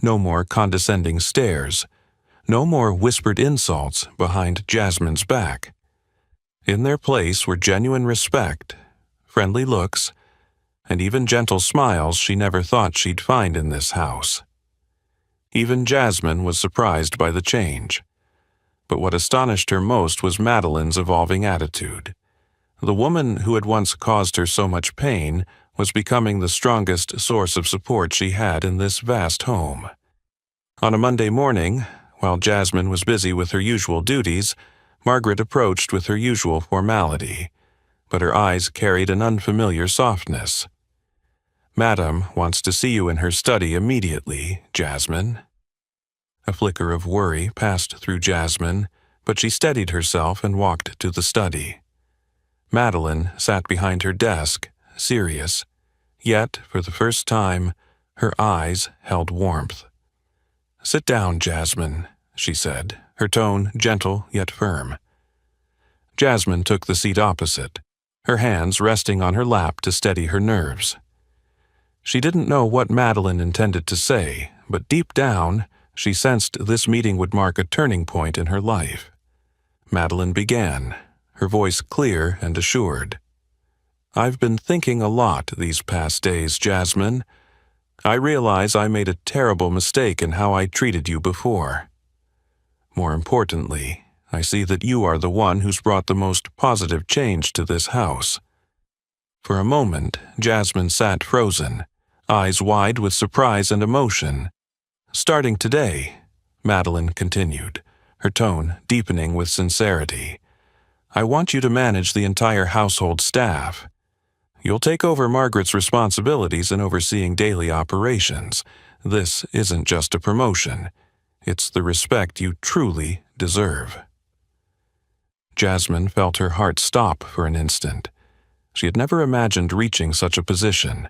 No more condescending stares, no more whispered insults behind Jasmine's back. In their place were genuine respect, friendly looks, and even gentle smiles she never thought she'd find in this house. Even Jasmine was surprised by the change. But what astonished her most was Madeline's evolving attitude. The woman who had once caused her so much pain was becoming the strongest source of support she had in this vast home. On a Monday morning, while Jasmine was busy with her usual duties, Margaret approached with her usual formality, but her eyes carried an unfamiliar softness. "Madam wants to see you in her study immediately, Jasmine." A flicker of worry passed through Jasmine, but she steadied herself and walked to the study. Madeline sat behind her desk, serious, yet, for the first time, her eyes held warmth. "Sit down, Jasmine," she said, her tone gentle yet firm. Jasmine took the seat opposite, her hands resting on her lap to steady her nerves. She didn't know what Madeline intended to say, but deep down, she sensed this meeting would mark a turning point in her life. Madeline began, her voice clear and assured. "I've been thinking a lot these past days, Jasmine. I realize I made a terrible mistake in how I treated you before. More importantly, I see that you are the one who's brought the most positive change to this house." For a moment, Jasmine sat frozen, eyes wide with surprise and emotion. Starting today, Madeline continued, her tone deepening with sincerity. I want you to manage the entire household staff. You'll take over Margaret's responsibilities in overseeing daily operations. This isn't just a promotion. It's the respect you truly deserve. Jasmine felt her heart stop for an instant. She had never imagined reaching such a position,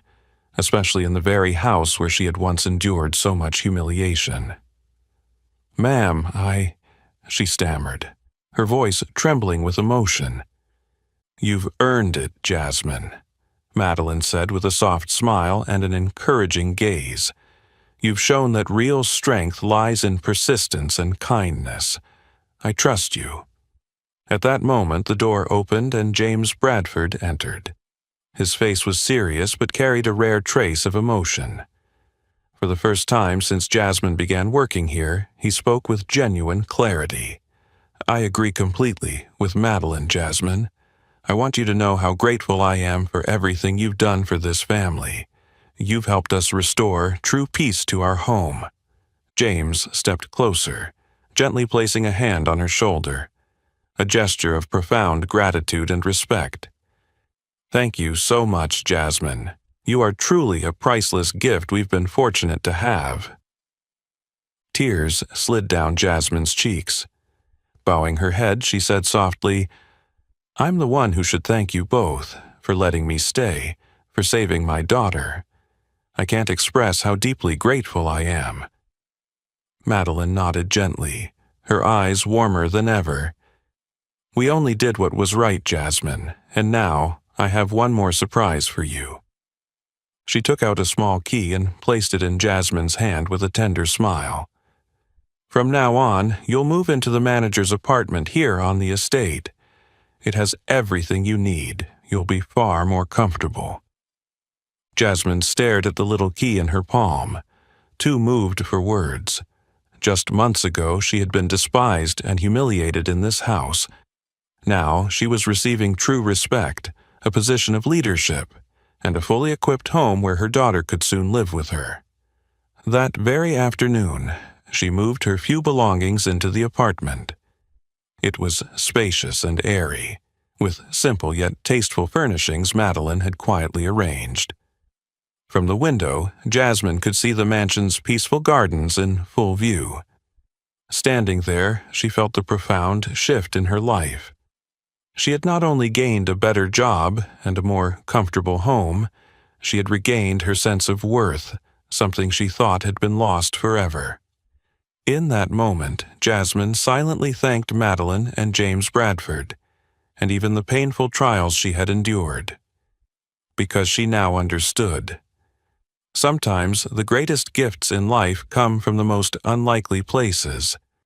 especially in the very house where she had once endured so much humiliation. Ma'am, she stammered, her voice trembling with emotion. You've earned it, Jasmine, Madeline said with a soft smile and an encouraging gaze. You've shown that real strength lies in persistence and kindness. I trust you. At that moment, the door opened and James Bradford entered. His face was serious but carried a rare trace of emotion. For the first time since Jasmine began working here, he spoke with genuine clarity. I agree completely with Madeline, Jasmine. I want you to know how grateful I am for everything you've done for this family. You've helped us restore true peace to our home. James stepped closer, gently placing a hand on her shoulder, a gesture of profound gratitude and respect. Thank you so much, Jasmine. You are truly a priceless gift we've been fortunate to have. Tears slid down Jasmine's cheeks. Bowing her head, she said softly, I'm the one who should thank you both for letting me stay, for saving my daughter. I can't express how deeply grateful I am. Madeline nodded gently, her eyes warmer than ever. We only did what was right, Jasmine, and now I have one more surprise for you. She took out a small key and placed it in Jasmine's hand with a tender smile. From now on, you'll move into the manager's apartment here on the estate. It has everything you need. You'll be far more comfortable. Jasmine stared at the little key in her palm, too moved for words. Just months ago, she had been despised and humiliated in this house. Now, she was receiving true respect, a position of leadership, and a fully equipped home where her daughter could soon live with her. That very afternoon, she moved her few belongings into the apartment. It was spacious and airy, with simple yet tasteful furnishings Madeline had quietly arranged. From the window, Jasmine could see the mansion's peaceful gardens in full view. Standing there, she felt the profound shift in her life. She had not only gained a better job and a more comfortable home, she had regained her sense of worth, something she thought had been lost forever. In that moment, Jasmine silently thanked Madeline and James Bradford, and even the painful trials she had endured, because she now understood. Sometimes the greatest gifts in life come from the most unlikely places,